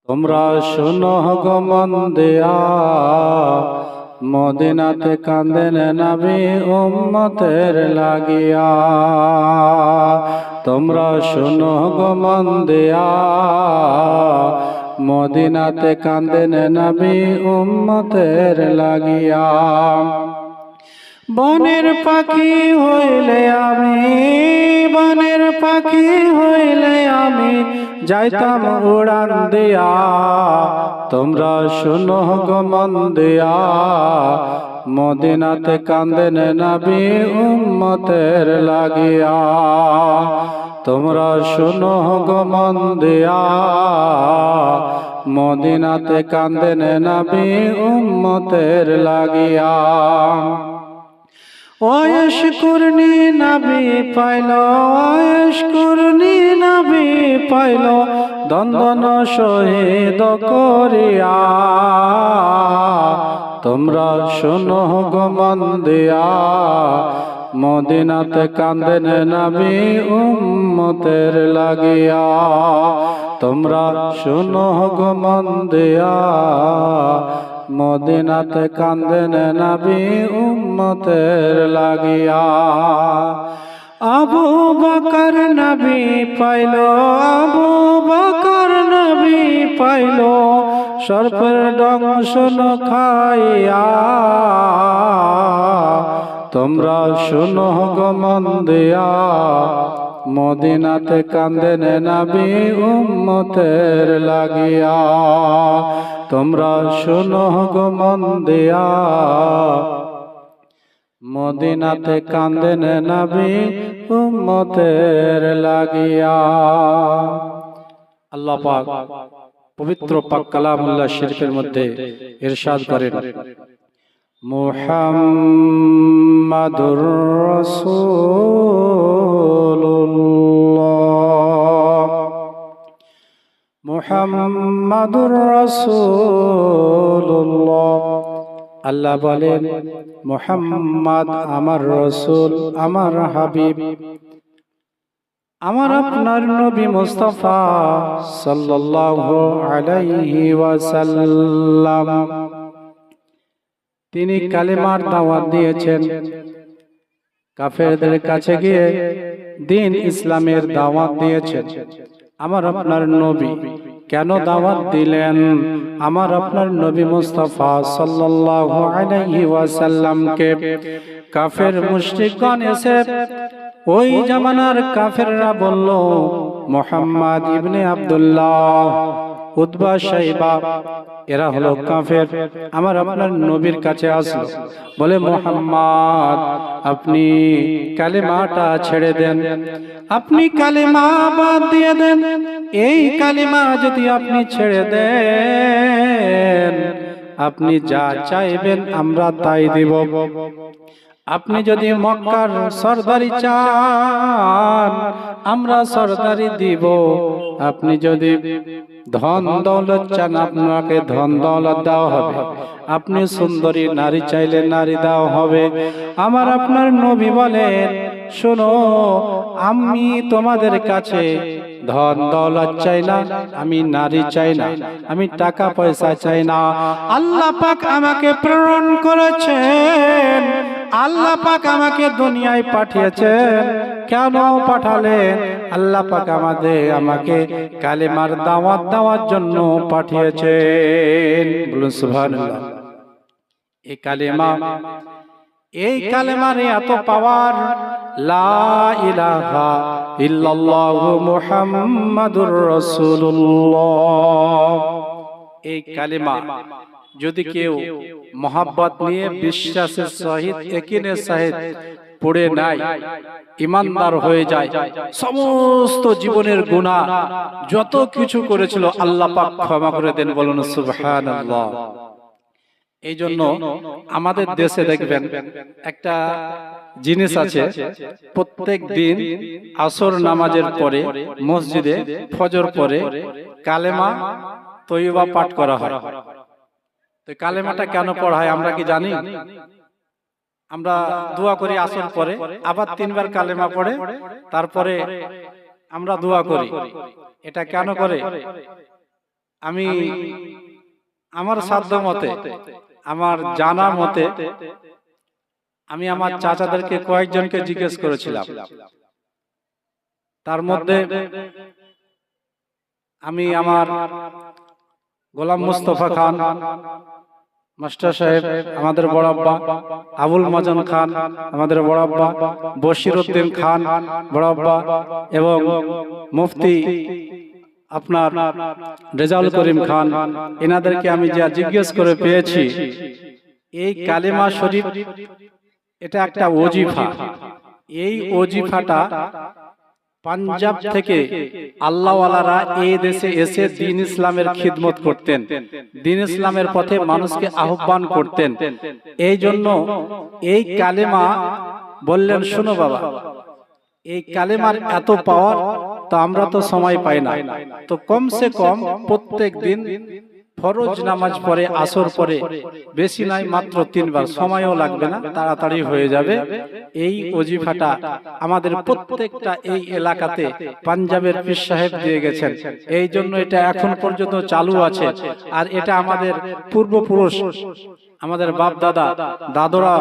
তোমরা শোনো গো মন দিয়া, মদিনাতে কাঁদেন নবী উম্মতের লাগিয়া। তোমরা শোনো গো মন দিয়া, মদিনাতে কাঁদেন নবী উম্মতের লাগিয়া। বনের পাখি হইলে আমি, বনের পাখি হইলে আমি যাইতাম উড়ান দিয়া। তোমরা শোনো গো মন দিয়া, মদিনাতে কাঁদেন নবী উম্মতের লাগিয়া। তোমরা শোনো গো মন দিয়া, মদিনাতে কাঁদেন নবী উম্মতের লাগিয়া। ওয়েশ কুরনি নবী পাইল, ওয়েশ কুরনি নবী পাইল, দন্দন শহীদ করিয়া। তোমরা শোনো গো মন দিয়া, মদিনাতে কাঁদেন নবী উম্মতের লাগিয়া। তোমরা শোনো গো মন দিয়া, মদিনাতে কাঁদেন নবী উম্মতের লাগিয়া। আবু বকর নবী পাইল, আবু বকর নবী পাইল, সর্পের দংশন খাইয়া। তোমরা শোনো গো মন দিয়া, মদিনাতে কাঁদেন নবী উম্মতের লাগিয়া। তোমরা শোনো গো মন দিয়া, মদিনাতে কাঁদেন নবী উম্মতের লাগিয়া। আল্লাহ পাক পবিত্র পাক কালামুল্লাহ শরীফের মধ্যে ইরশাদ করেন, মুহাম্মাদুর রাসূলুল্লাহ, মুহাম্মাদুর রাসূলুল্লাহ। আল্লাহ বলেন, মুহাম্মদ আমার রাসূল, আমার হাবিব, আমার আপনার নবী মুস্তাফা সাল্লাল্লাহু আলাইহি ওয়াসাল্লাম। তিনি কালেমার দাওয়াত দিয়েছেন, কাফেরদের কাছে গিয়ে দ্বীন ইসলামের দাওয়াত দিয়েছেন। আমার আপনার নবী কেন দাওয়াত দিলেন? আমার আপনার নবী মুস্তাফা সাল্লাল্লাহু আলাইহি ওয়াসাল্লামকে কাফের মুশরিকগণ এসে, ওই জামানার কাফেররা বলল, মুহাম্মদ ইবনে আব্দুল্লাহ, উতবা, শাইবা, এরা হলো কাফের। আমার আপনার নবীর কাছে আসলো, বলে, মুহাম্মদ আপনি কালেমাটা ছেড়ে দেন, আপনি কালেমা বাদ দিয়ে দেন। এই কালেমা যদি আপনি ছেড়ে দেন, আপনি যা চাইবেন আমরা তাই দিব। আপনি যদি মক্কার সরদারি চান, আমরা সরদারি দিব। আপনি যদি ধন দৌলত চান, আপনাকে ধন দৌলত দেওয়া হবে। আপনি সুন্দরী নারী চাইলে নারী দেওয়া হবে। আমার আপনার নবী বলেন, শোনো, আমি তোমাদের কাছে ধন দৌলত চাই না, আমি নারী চাই না, আমি টাকা পয়সা চাই না। আল্লাহ পাক আমাকে প্রেরণ করেছেন, আল্লাহ পাক আমাকে দুনিয়ায় পাঠিয়েছেন। কেন পাঠালেন? আল্লাহ পাক আমাকে কালেমার দাওয়াত দেওয়ার জন্য পাঠিয়েছেন। বলুন সুবহানাল্লাহ। এই কালেমার এত পাওয়ার, লা ইলাহা ইল্লাল্লাহু মুহাম্মাদুর রাসূলুল্লাহ। এই কালেমা যদি কেউ মোহাব্বত নিয়ে, বিশ্বাসের সহিত, ইয়াকিনের সহিত পড়ে নাই, ঈমানদার হয়ে যায়, সমস্ত জীবনের গুনাহ যত কিছু করেছিল আল্লাহ পাক ক্ষমা করে দেন। বলুন সুবহানাল্লাহ। এই জন্য আমাদের দেশে দেখবেন একটা জিনিস আছে, প্রত্যেক দিন আসর নামাজের পরে মসজিদে ফজর পরে কালেমা তৈয়বা পাঠ করা হয়। তো কালেমাটা কেন পড়া হয় আমরা কি জানি? আমরা দোয়া করি আসর পরে, আবার 3 বার কালেমা পড়ে তারপরে আমরা দোয়া করি। এটা কেন করে? আমি আমার সাধ্য মতে, আমার জানা মতে আমি আমার চাচাদেরকে কয়েকজনকে জিজ্ঞেস করেছিলাম। তার মধ্যে আমি আমার গোলাম মুস্তফা খান মাস্টার সাহেব, আমাদের বড় আব্বা, আবুল মাজান খান আমাদের বড় আব্বা, বশির উদ্দিন খান বড় আব্বা, এবং মুফতি আপনার রেজাউল করিম খান, এনাদেরকে আমি যা জিজ্ঞেস করে পেয়েছি, এই কালেমা শরীফ এটা একটা ওজিফা। এই ওজিফাটা পাঞ্জাব থেকে আল্লাহওয়ালারা এই দেশে এসে দ্বীন ইসলামের খিদমত করতেন, দ্বীন ইসলামের পথে মানুষকে আহ্বান করতেন। এই জন্য এই কালেমা বললেন, শোনো বাবা, এই কালেমার এত পাওয়ার, তো আমরা তো সময় পাই না, তো কমসে কম প্রত্যেক দিন ফরজ নামাজ পড়ে, আসর পড়ে, বেশি নয় মাত্র 3 বার, সময়ও লাগবে না, তাড়াতাড়ি হয়ে যাবে। এই ওজিফাটা আমাদের প্রত্যেকটা এই এলাকাতে পাঞ্জাবের পীর সাহেব দিয়ে গেছেন, এই জন্য এটা এখন পর্যন্ত চালু আছে। আর এটা আমাদের পূর্বপুরুষ, আমাদের বাপ দাদা দাদরা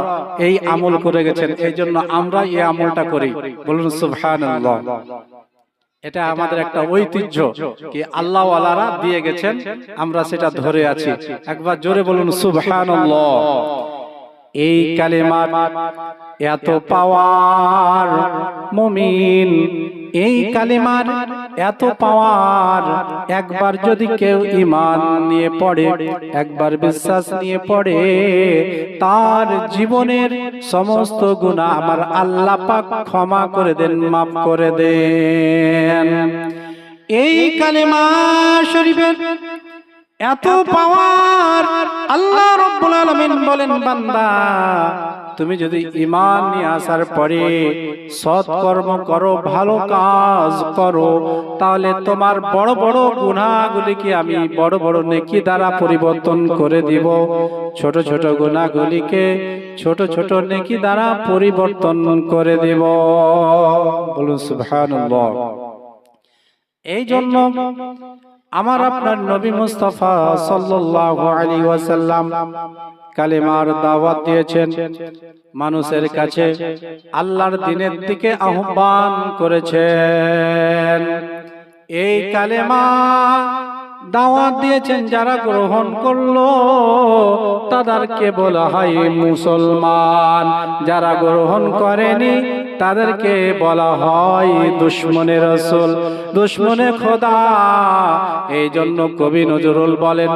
এই আমল করে গেছেন, এই জন্য আমরা এই আমলটা করি। বলুন সুবহানাল্লাহ। এটা আমাদের একটা ঐতিহ্য, কি আল্লাহ ওয়ালারা দিয়ে গেছেন, আমরা সেটা ধরে আছি। একবার জোরে বলুন সুবহানাল্লাহ। এই কালেমার এত পাওয়ার মুমিন, এই কালেমার এত পাওয়ার, একবার যদি কেউ ঈমান নিয়ে পড়ে, একবার বিশ্বাস নিয়ে পড়ে, তার জীবনের সমস্ত গুনাহ আমার আল্লাহ পাক ক্ষমা করে দেন, মাফ করে দেন। এই কালেমা শরীফের এত পাওয়ার, আল্লাহ রাব্বুল আলামিন বলেন, বান্দা তুমি যদি ঈমান নিয়ে আসার পরে সৎ কর্ম করো, ভালো কাজ করো, তাহলে তোমার বড় বড় গুনাহগুলিকে আমি বড় বড় নেকি দ্বারা পরিবর্তন করে দিব, ছোট ছোট গুনাহগুলিকে ছোট ছোট নেকি দ্বারা পরিবর্তন করে দিব। বলুন সুবহানাল্লাহ। এই জন্য আমার আপনার নবী মুস্তাফা সাল্লাল্লাহু আলাইহি ওয়াসাল্লাম কালেমার দাওয়াত দিয়েছেন, মানুষের কাছে আল্লাহর দ্বীনের দিকে আহ্বান করেছেন। এই কালেমা দাওয়াত দিয়েছেন, যারা গ্রহণ করলো তাদেরকে বলা হয় মুসলমান, যারা গ্রহণ করেনি তাদেরকে বলা হয় দুশমনে রাসূল, দুশমনে খোদা। এই জন্য কবি নজরুল বলেন,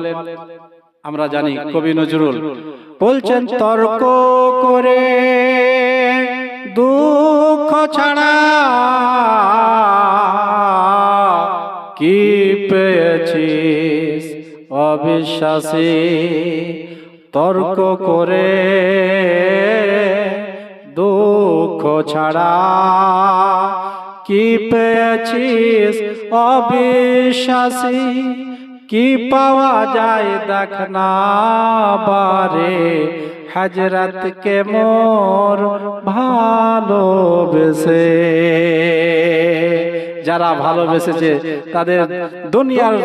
আমরা জানি কবি নজরুল বলছেন, তর্ক করে দুঃখ ছাড়া কি পেয়েছিস অবিশ্বাসী, তর্ক করে দুঃখ ছাড়া কি পেয়েছিস অবিশ্বাসী, কি পাওয়া যায় দেখ না বারে, হযরত কে মোর ভালোবেসে। যারা ভালোবেসেছে তাদের দুনিয়ার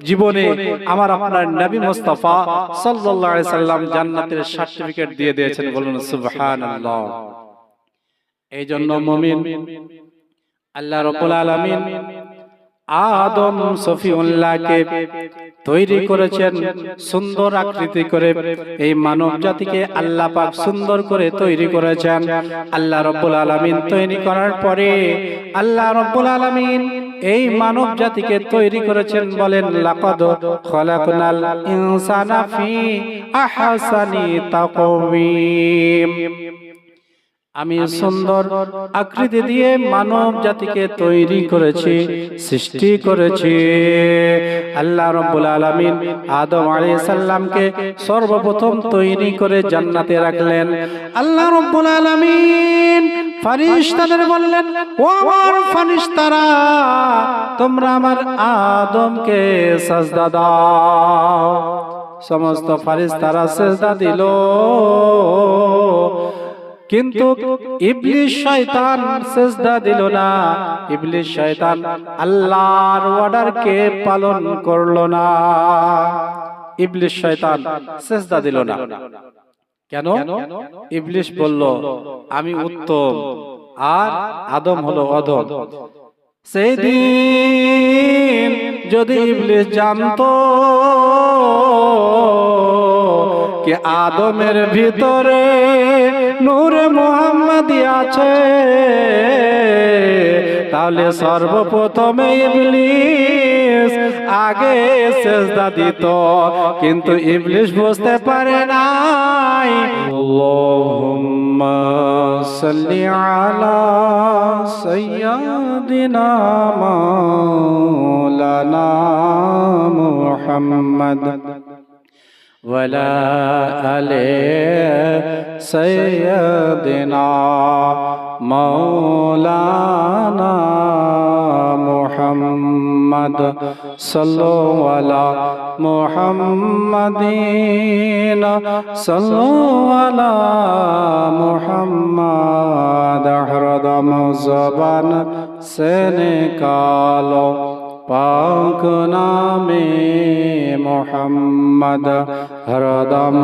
জীবনে আমার আপনার নবী মুস্তাফা সাল্লাল্লাহু আলাইহি সাল্লাম জান্নাতের সার্টিফিকেট দিয়ে দিয়েছেন। বলুন সুবহানাল্লাহ। এই জন্য মুমিন আল্লাহ রাব্বুল আলামিন আদম সফিউল্লাহকে তৈরি করেছেন সুন্দর আকৃতি করে, এই মানব জাতিকে আল্লাহ পাক সুন্দর করে তৈরি করেছেন। আল্লাহ রাব্বুল আলামিন তৈরি করার পরে আল্লাহ রাব্বুল আলামিন এই মানব জাতিকে তৈরি করেছেন, বলেন লাকাদ খলাকনাল ইনসানা ফি আহসানি তাকওয়িম। আমি সুন্দর আকৃতি দিয়ে মানব জাতিকে তৈরি করেছি, সৃষ্টি করেছি। আল্লাহ রাব্বুল আলামিন আদম আলাইহিস সালামকে সর্বপ্রথম তৈরি করে জান্নাতে রাখলেন। আল্লাহ রাব্বুল আলামিন ফেরেশতাদের বললেন, ও আমার ফেরেশতারা, তোমরা আমার আদমকে সাজদা দাও। সমস্ত ফেরেশতারা সিজদা দিল। কিন্তু ইবলিস শয়তান সিজদা দিল না। ইবলিস শয়তান আল্লাহর অর্ডারকে পালন করলো না। ইবলিস শয়তান সিজদা দিল না। কেন? ইবলিস বলল আমি উত্তম আর আদম হলো অধম। সেদিন যদি ইবলিস জানতো कि आदमेर भीतरे नूरे मुहम्मदी आछे ताहले सर्वप्रथमे इबलिस आगे सेजदा दित किन्तु इबलिस बुझते पारे नाई। अल्लाहुम्मा सल्लि आला सय्यिदिना मौलाना मुहम्मद वला आले सय्यिदिना मौलाना मुहम्मद सल्लु अला मुहम्मदीन सल्लु अला मुहम्मद हरदम ज़बान से निकालो पाक नामे मोहम्मद हरदम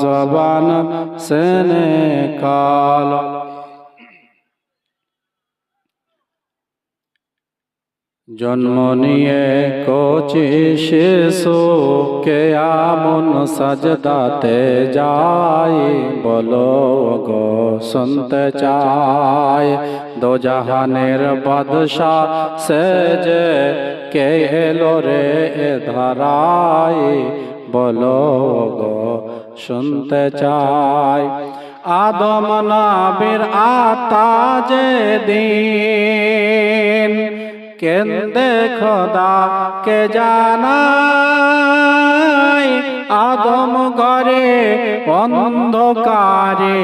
ज़बान से निकालो। जन्म निये कोची शिशुके आमन सजदाते जाए बोलो गो सुनते चाय दो जहानेर बादशाह सेजे के एलो रे धराए बोलो गो सुनते चाय। आदम नबीर आता जे दिन केंदे खुदा के जानाई आदम घरे अंधकारे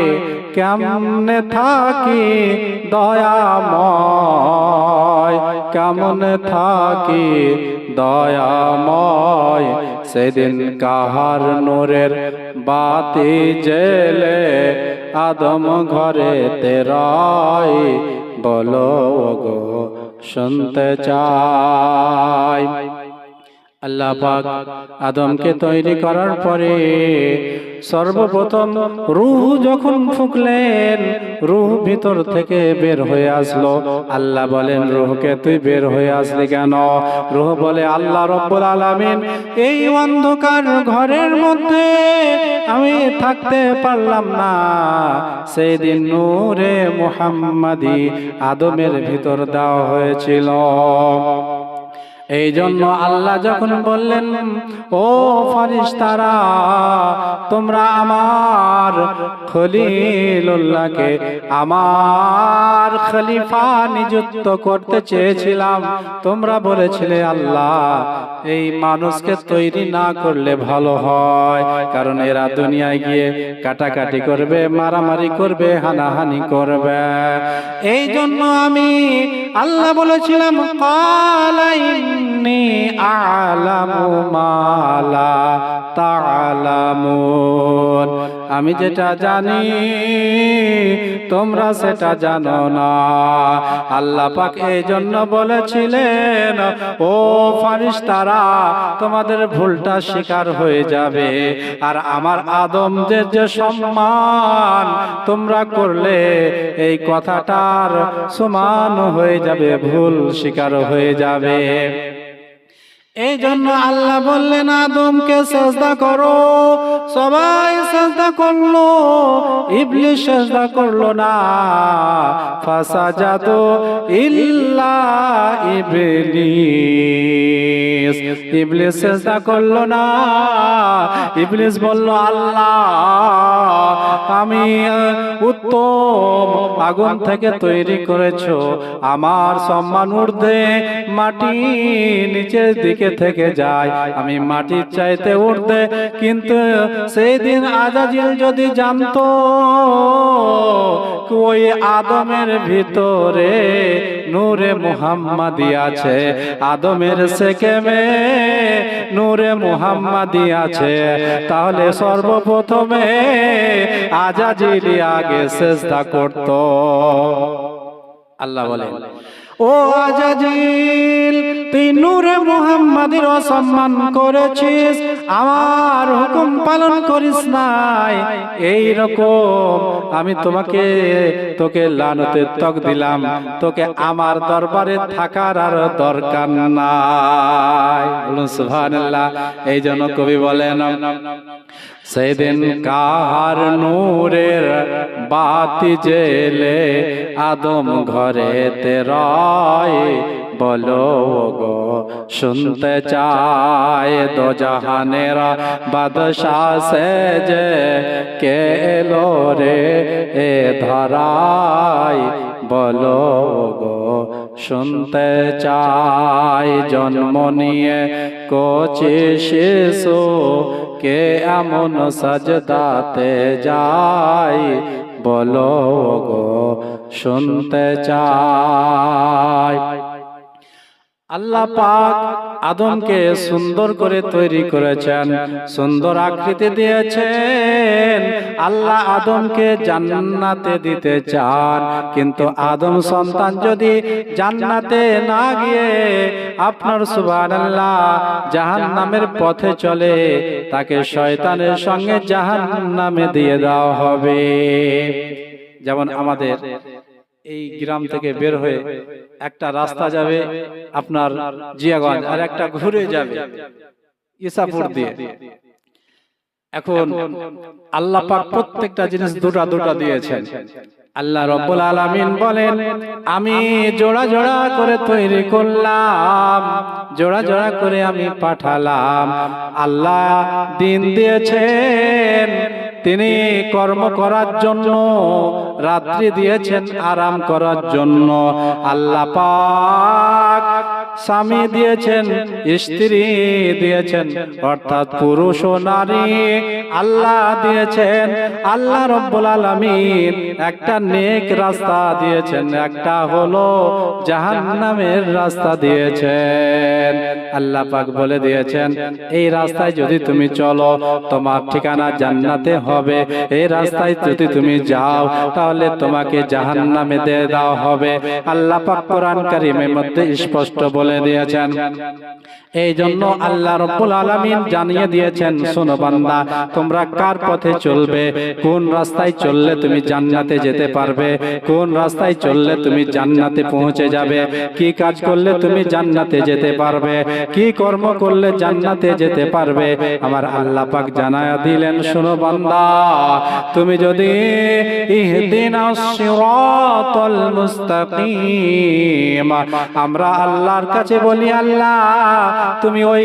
केमने थाकी दयामय केमने थाकी दयामय सेदिन काहार नूरेर बाती जेले आदम घरे तेराई बोलो गो सुनते चाই। আল্লাহ পাক আদমকে তৈরি করার পরে সর্বপ্রথম রূহ যখন ফুঁকলেন রূহ ভিতর থেকে বের হয়ে আসলো। আল্লাহ বলেন রূহকে তুই বের হয়ে আসলি কেন? রূহ বলে আল্লাহ রব্বুল আলামিন এই অন্ধকার ঘরের মধ্যে আমি থাকতে পারলাম না। সেই দিন নূরে মুহাম্মাদি আদমের ভিতর দেওয়া হয়েছিল। এই জন্য আল্লাহ যখন বললেন ও ফেরেশতারা তোমরা আমার খলিলুল্লাহকে আমার খলিফা নিযুক্ত করতে চেয়েছিলাম, তোমরা বলেছিলে আল্লাহ এই মানুষকে তৈরি না করলে ভালো হয়, কারণ এরা দুনিয়ায় গিয়ে কাটাকাটি করবে, মারামারি করবে, হানাহানি করবে। এই জন্য আমি আল্লাহ বলেছিলাম কালাইন্নি আ'লামু মা লা তা'লামুন, আমি যেটা জানি তোমরা সেটা জানো না। আল্লাহ পাক এই জন্য বলেছিলেন ও ফেরেশতারা তোমাদের ভুলটা স্বীকার হয়ে যাবে, আর আমার আদমদের যে সম্মান তোমরা করলে এই কথাটার সমান হয়ে যাবে, ভুল স্বীকার হয়ে যাবে। এই জন্য আল্লাহ বললেন আদমকে সিজদা করো, সবাই সিজদা করলো, ইবলিস সিজদা করলো না। ফাসাজাদু ইল্লা ইবলিস, ইবলিস সিজদা করলো না। ইবলিস বলল আল্লাহ আমি উত্তম আগুন থেকে তৈরি করেছো, আমার সম্মান ঊর্ধ্বে মাটি নিচের দিকে দিকে থেকে যায়, আমি মাটির চাইতে উঠতে। কিন্তু সেই দিন আজাজিল যদি জানতো ওই আদমের ভিতরে নূরে মুহাম্মাদি আছে, আদমের সেকেমে নূরে মুহাম্মাদি আছে, তাহলে সর্বপ্রথমে আজাজিলি আগে সিজদা করত। আল্লাহ বলেন, ও আজাজিল, তুই নূরে মুহাম্মাদের অসম্মান করেছিস, আমার হুকুম পালন করিস নাই, এই রকম আমি তোকে লানতের তক দিলাম, তোকে আমার দরবারে থাকার আর দরকার নাই। বলুন সুবহানাল্লাহ। এই জন্য কবি বলেন, সেদিন কাহার নূরের বাতি জেলে আদম ঘরেতে রয়, বলো গো শুনতে চায় দোজাহানের বাদশাহ সেজে কে এলো রে এ ধরায়, বলো গো শুনতে চায় জন্ম নিয়ে কচি শিশু কে এমন সাজদাতে যায়, বলো গো শুনতে চায়। আল্লাহ পাক আদমকে সুন্দর করে তৈরি করেছেন, সুন্দর আকৃতি দিয়েছেন। আল্লাহ আদমকে জান্নাতে দিতে চান, কিন্তু আদম সন্তান যদি জান্নাতে না গিয়ে আপনার সুবহানাল্লাহ জাহান্নামের পথে চলে, তাকে শয়তানের সঙ্গে জাহান্নামে দিয়ে দেওয়া হবে। যেমন আমাদের এই গ্রাম থেকে বের হয়ে একটা রাস্তা যাবে আপনার জিয়াগঞ্জ, আর একটা ঘুরে যাবে ইসাপুর দিয়ে। এখন আল্লাহ পাক প্রত্যেকটা জিনিস দুটা দুটা দিয়েছেন। আল্লাহ রাব্বুল আলামিন বলেন, আমি জোড়া জোড়া করে তৈরি করলাম, জোড়া জোড়া করে আমি পাঠালাম। আল্লাহ দিন দিয়েছেন তিনি কর্ম করার জন্য, রাত্রি দিয়েছেন আরাম করার জন্য। আল্লাহ পাক স্বামী দিয়েছেন, স্ত্রী দিয়েছেন, অর্থাৎ পুরুষ ও নারী আল্লাহ দিয়েছেন। আল্লাহ রাব্বুল আলামিন একটা নেক রাস্তা দিয়েছেন, একটা হলো জাহান্নামের রাস্তা দিয়েছেন। আল্লাহ পাক বলে দিয়েছেন, এই রাস্তায় যদি তুমি চলো তোমার ঠিকানা জান্নাতে হবে, এই রাস্তায় যদি তুমি যাও তাহলে তোমাকে জাহান্নামে দিয়ে দেওয়া হবে। আল্লাহ পাক কোরআন কারীমের মধ্যে স্পষ্ট বলে দিয়েছেন। এই জন্য আল্লাহ রাব্বুল আলামিন জানিয়ে দিয়েছেন, শোনো বান্দা, তোমরা কার পথে চলবে, কোন রাস্তায় চললে তুমি জান্নাতে যেতে পারবে, কোন রাস্তায় চললে তুমি জান্নাতে পৌঁছে যাবে, কি কাজ করলে তুমি জান্নাতে যেতে পারবে, কি কর্ম করলে জান্নাতে যেতে পারবে, আমার আল্লাহ পাক জানায়া দিলেন, শোনো বান্দা, তুমি যদি ইহদিনাস সিরাতাল মুস্তাকিম, আমরা আল্লাহর কাছে বলি, আল্লাহ তুমি ওই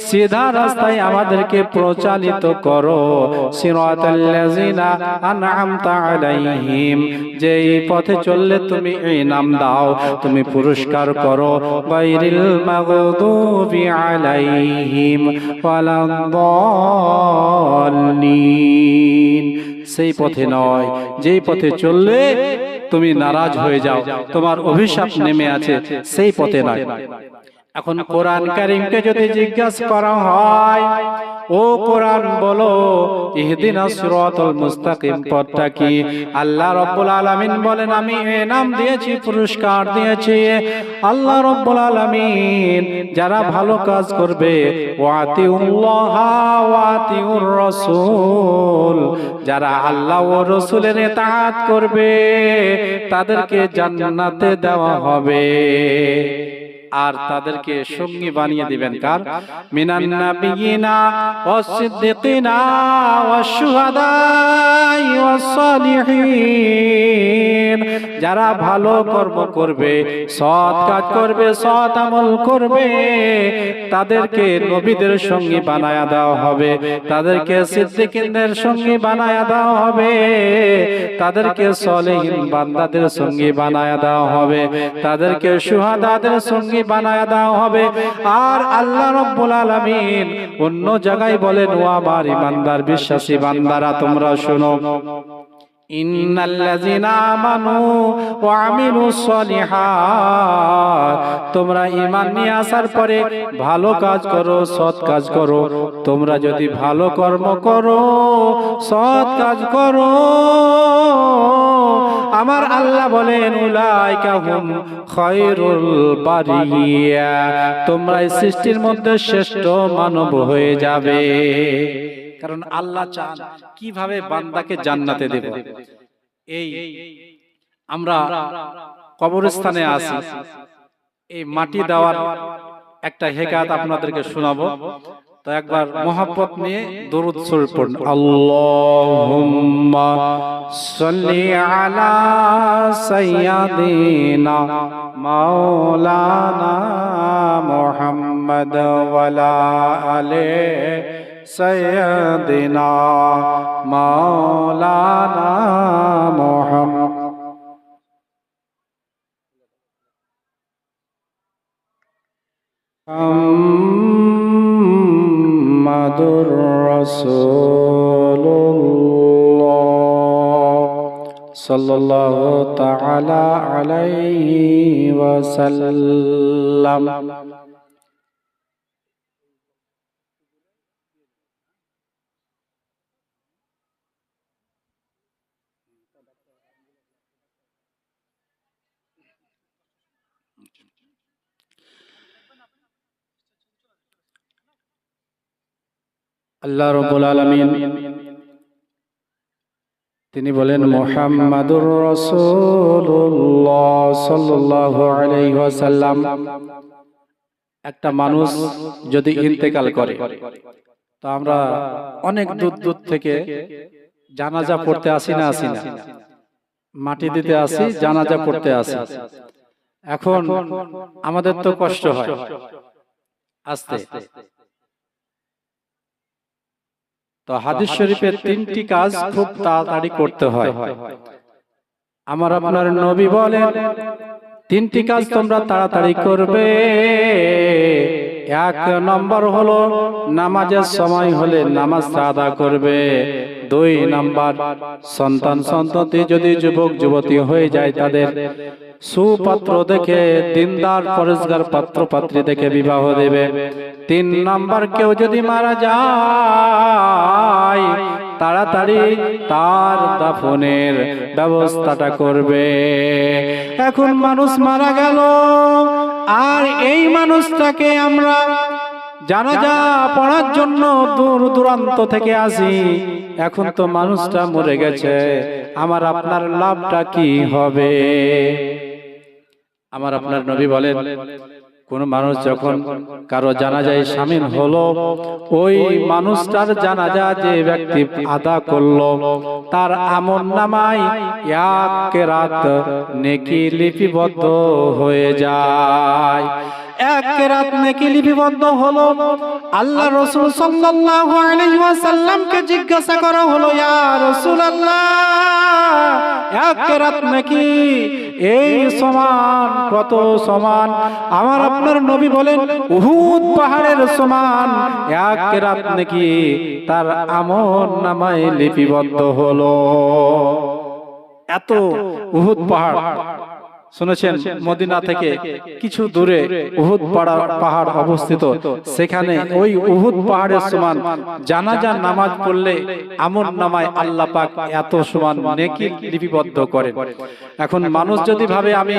সিধা রাস্তায় আমাদেরকে প্রচালিত করো, সিরাতাল্লাযিনা আনআমতা আলাইহিম, যেই পথে চললে তুমি ইনাম দাও, তুমি পুরস্কার করো, গায়রিল মাগদুবি আলাইহিম ওয়ালাদ-দাল্লিন, সেই পথে নয় যেই পথে চললে তুমি নারাজ হয়ে যাও, তোমার অভিশাপ নেমে আছে, সেই পথে নয়। এখন কোরআন কারীমকে যদি জিজ্ঞাসা করা হয়, ও কোরআন বলো ইহদিনাস সিরাতাল মুস্তাকিম পথটা কি, আল্লাহ রাব্বুল আলামিন বলেন, আমি ইনাম দিয়েছি, পুরস্কার দিয়েছি। আল্লাহ রাব্বুল আলামিন যারা ভালো কাজ করবে, ওয়াতিউল্লাহ ওয়াতিউর রাসূল, যারা আল্লাহ ও রাসূলের ইতাআত করবে তাদেরকে জান্নাতে দেওয়া হবে। আর তাদেরকে সঙ্গী বানিয়ে দিবেন কার, মিনান নাবিয়িনা ওয়াস সিদ্দিকিনা ওয়াশ শুহাদাই ওয়াস সালিহিন, যারা ভালো কর্ম করবে, সৎ কাজ করবে, সৎ আমল করবে, তাদেরকে নবীদের সঙ্গী বানায়া দেওয়া হবে, তাদেরকে সিদ্দিকিনদের সঙ্গী বানায়া দেওয়া হবে, তাদেরকে সলিহিন বান্দাদের সঙ্গী বানায়া দেওয়া হবে, তাদেরকে শুহাদাদের সঙ্গী বানায় দেওয়া হবে। আর আল্লাহ রাব্বুল আলামিন অন্য জায়গায় বলেন, ও আমার ঈমানদার বিশ্বাসী বান্দারা তোমরা শোনো, ইন্নাল্লাযীনা আমানু ওয়া আমিলুস সলিহাত, তোমরা ঈমান নিয়ে আসার পরে ভালো কাজ করো, সৎ কাজ করো। তোমরা যদি ভালো কর্ম করো, সৎ কাজ করো, আমার আল্লাহ বলেন উলাইকা হুম খায়রুল বারিয়া, তোমরা এই সৃষ্টির মধ্যে শ্রেষ্ঠ মানব হয়ে যাবে। কারণ আল্লাহ চান কিভাবে বান্দাকে জান্নাতে দেব। এই আমরা কবরস্থানে আছি, এই মাটি দেওয়ার একটা হেকায়াত আপনাদেরকে শোনাবো। তো একবার মোহাব্বত নিয়ে দরুদ শরীফ পড়ুন। আল্লাহুম্মা সাল্লি আলা সাইয়্যিদিনা মাওলানা মুহাম্মদ ওয়া আলা আলি সাইয়্যিদিনা মাওলানা মুহাম্মদ। মুহাম্মাদুর রাসূলুল্লাহ সাল্লাল্লাহু তাআলা আলাইহি ওয়াসাল্লাম। আল্লাহ রাব্বুল আলামিন তিনি বলেন, মুহাম্মাদুর রাসূলুল্লাহ সাল্লাল্লাহু আলাইহি ওয়াসাল্লাম, একটা মানুষ যদি ইন্তেকাল করে তো আমরা অনেক দূর দূর থেকে জানাজা পড়তে আসি না, মাটি দিতে আসি, জানাজা পড়তে আসি। এখন আমাদের তো কষ্ট হয় আসতে। তো হাদিস শরীফের 3টি কাজ খুব তাড়াতাড়ি করতে হয়। আমার আপনার নবী বলেন 3টি কাজ তোমরা তাড়াতাড়ি করবে। 1 নম্বর হলো নামাজের সময় হলে নামাজ আদায় করবে। 2 নম্বর, সন্তান-সন্ততি যদি যুবক যুবতী হয়ে যায় তাদের সুপাত্র দেখে, দিনদার পরেশগার পাত্র পাত্রী দেখে বিবাহ দেবে। 3 নম্বর, কেউ যদি মারা যায় তাড়াতাড়ি তার দাফনের ব্যবস্থাটা করবে। এখন মানুষ মারা গেল আর এই মানুষটাকে আমরা জানাজা পড়ার জন্য দূর দূরান্ত থেকে আসি। এখন তো মানুষটা মরে গেছে, আমার আপনার লাভটা কি হবে? আমার আপনার নবী বলেন, কোন মানুষ যখন কারো জানাজায় শামিল হলো, ওই মানুষটার জানাজা যে ব্যক্তি আদা করলো তার আমলনামায় 1 কেরাত নেকি লিপিবদ্ধ হয়ে যায়। 1 কেরাত নেকি লিপিবদ্ধ হলো। আল্লাহ রাসূল সাল্লাল্লাহু আলাইহি ওয়াসাল্লামকে জিজ্ঞাসা করা হলো, ইয়া রাসূলুল্লাহ, 1 কেরাত নেকি এই সমান, কত সমান? আমার আপনার নবী বলেন উহুদ পাহাড়ের সমান 1 কেরাত নেকি তার আমলনামায় লিপিবদ্ধ হলো। এত উহুদ পাহাড় শুনেছেন, মদিনা থেকে কিছু দূরে উহুদ পাহাড় অবস্থিত। সেখানে ওই উহুদ পাহাড়ের সমান জানাজার নামাজ পড়লে আমলনামায় আল্লাহ পাক এত সমান নেকি লিপিবদ্ধ করেন। এখন মানুষ যদি ভাবে আমি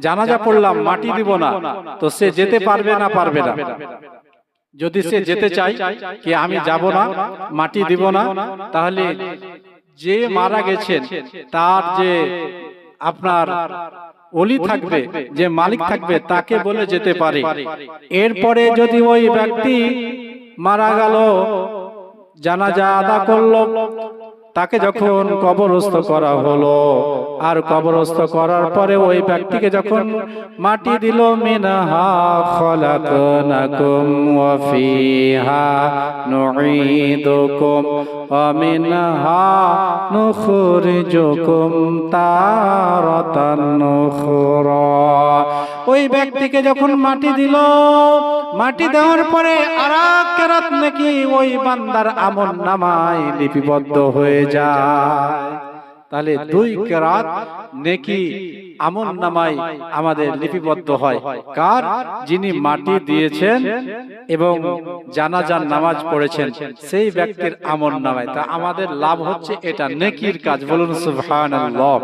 জানাজা পড়লাম মাটি দিব না, তো সে যেতে পারবে না, পারবে না। যদি সে যেতে চায় কি আমি যাব না, মাটি দিব না, তাহলে যে মারা গেছেন তার যে আপনার ওলি থাকবে, যে মালিক থাকবে, তাকে বলে যেতে পারে। এরপরে যদি ওই ব্যক্তি মারা গেল, জানাজা আদা করলো, তাকে যখন কবরস্থ করা হলো, আর কবরস্থ করার পরে ওই ব্যক্তিকে যখন মাটি দিল, মিনহা খলাকনাকুম ওয়া ফিহা নুঈদুকুম ওয়া মিনহা নুখরিজুকুম তারাতান উখরা। ওই ব্যক্তিকে যখন মাটি দিল, মাটি দেওয়ার পরে আরেক কেরাত নেকি ওই বান্দার আমলনামায় লিপিবদ্ধ হয়ে যায়। তাহলে দুই কেরাত নেকি আমলনামায় আমাদের লিপিবদ্ধ হয়। কার? যিনি মাটি দিয়েছেন এবং জানাজার নামাজ পড়েছেন সেই ব্যক্তির আমলনামায়। তা আমাদের লাভ হচ্ছে এটা, নেকির কাজ। বলুন সুবহানাল্লাহ।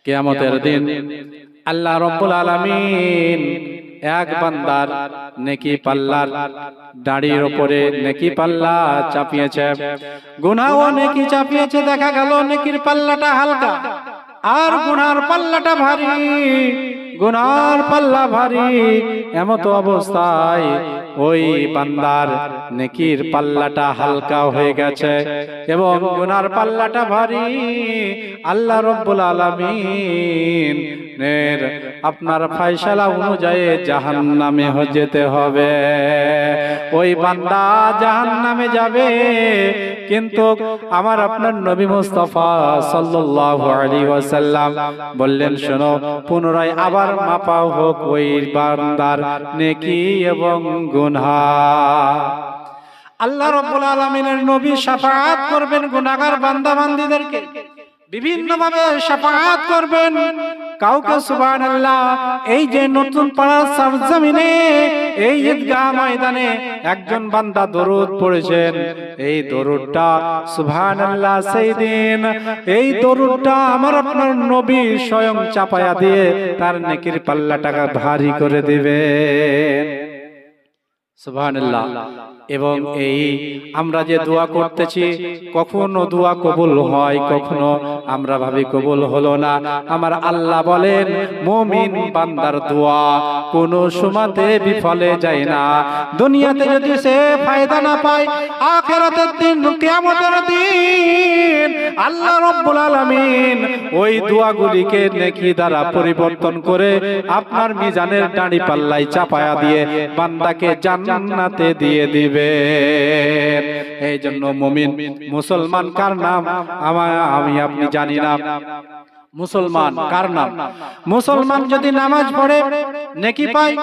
কিয়ামতের দিন আল্লাহ রাব্বুল আলামিন এক বান্দার নেকি পাল্লার দাড়ির উপরে নেকি পাল্লা চাপিয়েছে, গুনাহ ও নেকি চাপিয়েছে। দেখা গেল নেকির পাল্লাটা হালকা আর গুনার পাল্লাটা ভারী, গুনার পাল্লা ভারী। এমত অবস্থায় ওই বান্দার নেকির পাল্লাটা হালকা হয়ে গেছে এবং গুনার পাল্লাটা ভারী। আল্লাহ রাব্বুল আলামিন আপনার ফয়সালা অনুযায়ী জাহান্নামে যেতে হবে। ওই বান্দা জাহান্নামে যাবে, কিন্তু আমার আপনার নবী মুস্তাফা সাল্লাল্লাহু আলাইহি ওয়াসাল্লাম বললেন, শোনো, পুনরায় আবার মাপা হোক ওই বান্দার নেকি এবং গুনাহ। আল্লাহ রাব্বুল আলামিনের নবী শাফাআত করবেন গুনাহগার বান্দা বান্দীদেরকে, বিভিন্ন ভাবে শাফাআত করবেন। কাউকে সুবহানাল্লাহ, এই যে নতুন পাড়া সরজমিনে এই ঈদগাহ ময়দানে একজন বান্দা দরুদ পড়েছেন, এই দরুদটা সুবহানাল্লাহ সেই দিন এই দরুদটা আমার আপনার নবী স্বয়ং চাপায়া দিয়ে তার নেকির পাল্লাটাকে ভারী করে দিবেন। সুবহানাল্লাহ। এবং এই আমরা যে দোয়া করতেছি, কখনো দোয়া কবুল হয়, কখনো আমরা ভাবি কবুল হলো না। আমার আল্লাহ বলেন, মুমিন বান্দার দোয়া কোনো সময়তে বিফলে যায় না। দুনিয়াতে যদি সে ফায়দা না পায়, আখিরাতের দিন কিয়ামতের দিন আল্লাহ রাব্বুল আলামিন ওই দোয়াগুলিকে নেকি দ্বারা পরিবর্তন করে আপনার মিজানের দাঁড়ি পাল্লায় চাপায়া দিয়ে বান্দাকে জান্নাতে দিয়ে দিবে। এই জন্য মুমিন মুসলমান কার নাম আমি আপনি জানি না। মুসলমান কার নাম? মুসলমান যদি নামাজ পড়ে নেকি পায়,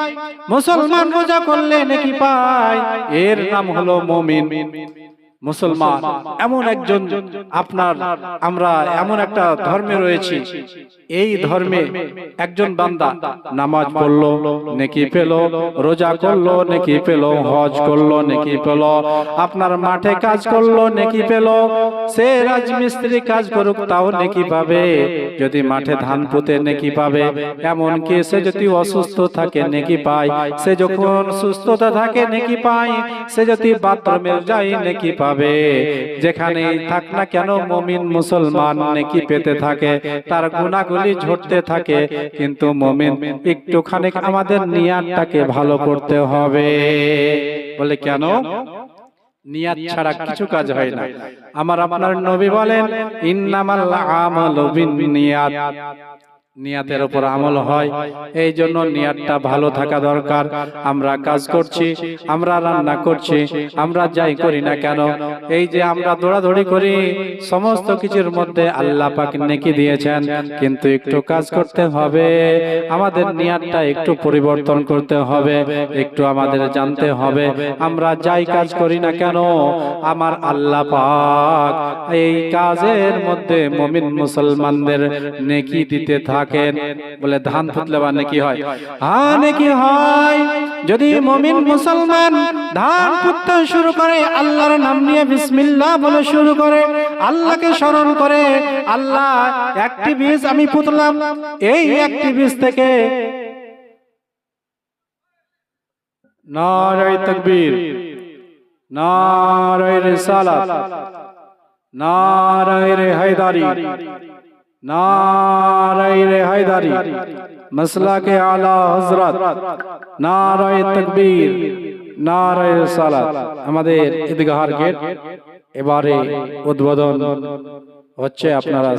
মুসলমান রোজা করলে নেকি পায়, এর নাম হলো মুমিন। মুসলমান এমন একজন আপনার আমরা এমন একটা ধর্মে রয়েছি, এই ধর্মে একজন বান্দা নামাজ পড়লো নেকি পেল, রোজা করলো নেকি পেল, হজ করলো নেকি পেল, আপনার মাঠে কাজ করলো নেকি পেল, সে রাজমিস্ত্রি কাজ করুক তাও নেকি পাবে, যদি মাঠে ধান পুঁতে নেকি পাবে, এমনকি সে যদি অসুস্থ থাকে নেকি পায়, সে যখন সুস্থতা থাকে নেকি পায়, সে যদি বাথরুমে যায় নেকি পাবে। যেখানে থাক না কেন মুমিন মুসলমান নেকি পেতে থাকে, তার গুনাহগুলি ঝরতে থাকে। কিন্তু মুমিন একটুখানি আমাদের নিয়তটাকে ভালো করতে হবে। বলে কেন? নিয়ত ছাড়া কিছু কাজ হয় না। আমার আপনার নবী বলেন, ইন্নামাল আমালু বিন্নিয়াত, নিয়াতের উপর আমল হয়। এই জন্য নিয়াতটা ভালো থাকা দরকার। আমরা কাজ করছি, আমরা রান্না করছি, আমরা যাই করি না কেন, এই যে আমরা দৌড়াদৌড়ি করি, সমস্ত কিছুর মধ্যে আল্লাহ পাক নেকি দিয়েছেন, কিন্তু একটু কাজ করতে হবে, আমাদের নিয়াতটা একটু পরিবর্তন করতে হবে, একটু আমাদের জানতে হবে আমরা যাই কাজ করি না কেন আমার আল্লাহ পাক এই কাজের মধ্যে মুমিন মুসলমানদের নেকি দিতে থাকে। বলে ধান পুতলে বা নেকি হয়? হ্যাঁ নেকি হয়। যদি মুমিন মুসলমান ধান পুততে শুরু করে, আল্লাহর নাম নিয়ে বিসমিল্লাহ বলে শুরু করে, আল্লাহকে স্মরণ করে, আল্লাহ একটি বীজ আমি পুতলাম, এই একটি বীজ থেকে নারায়ে তাকবীর, নারায়ে রিসালাত, নারায়ে হায়দারি, নারায়ে হায়দারি, মাসলাকে আলা হযরত, নারায়ে তাকবীর, নারায়ে রিসালাত। আমাদের ঈদগাহের গেট এবারে উদ্বোধন হচ্ছে, আপনারা